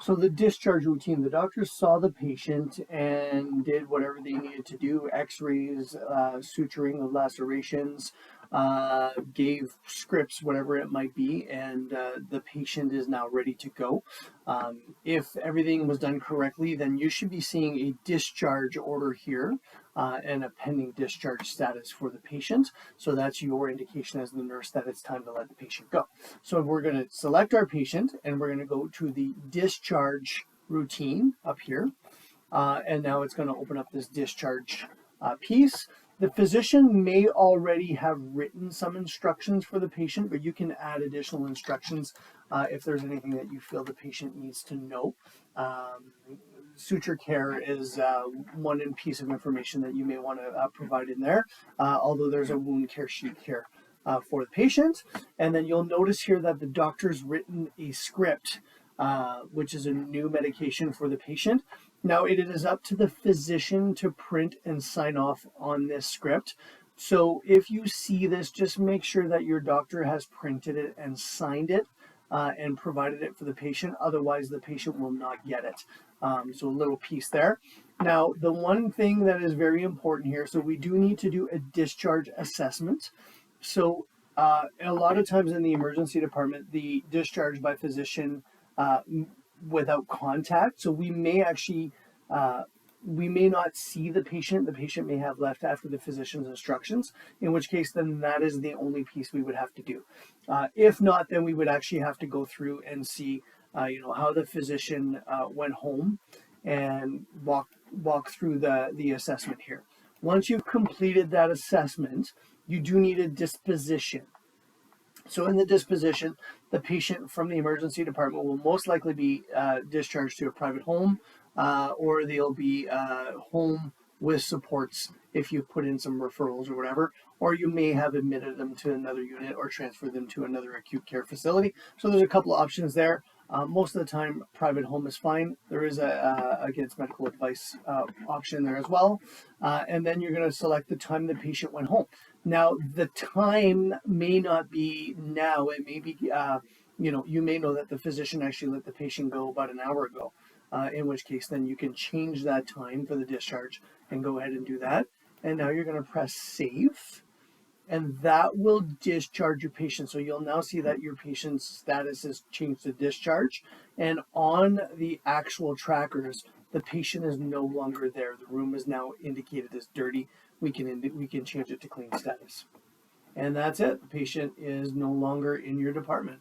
So the discharge routine, the doctor saw the patient and did whatever they needed to do, x-rays, suturing of lacerations, gave scripts, whatever it might be, and the patient is now ready to go. If everything was done correctly, then you should be seeing a discharge order here and a pending discharge status for the patient. So that's your indication as the nurse that it's time to let the patient go. So we're going to select our patient and we're going to go to the discharge routine up here. And now it's going to open up this discharge piece. The physician may already have written some instructions for the patient, but you can add additional instructions if there's anything that you feel the patient needs to know. Suture care is one piece of information that you may want to provide in there, although there's a wound care sheet here for the patient. And then you'll notice here that the doctor's written a script, which is a new medication for the patient. Now, it is up to the physician to print and sign off on this script. So if you see this, just make sure that your doctor has printed it and signed it and provided it for the patient. Otherwise, the patient will not get it. So a little piece there. Now, the one thing that is very important here, so we do need to do a discharge assessment. So a lot of times in the emergency department, the discharge by physician without contact. So we may actually, we may not see the patient. The patient may have left after the physician's instructions, in which case then that is the only piece we would have to do. If not, then we would actually have to go through and see, how the physician went home and walk through the assessment here. Once you've completed that assessment, you do need a disposition. So in the disposition, the patient from the emergency department will most likely be discharged to a private home, or they'll be home with supports if you put in some referrals or whatever, or you may have admitted them to another unit or transferred them to another acute care facility. So there's a couple of options there. Most of the time, private home is fine. There is a against medical advice option there as well. And then you're going to select the time the patient went home. Now, the time may not be now. It may be, you may know that the physician actually let the patient go about an hour ago, in which case then you can change that time for the discharge and go ahead and do that. And now you're going to press save. And that will discharge your patient. So you'll now see that your patient's status has changed to discharge. And on the actual trackers, the patient is no longer there. The room is now indicated as dirty. We can change it to clean status. And that's it. The patient is no longer in your department.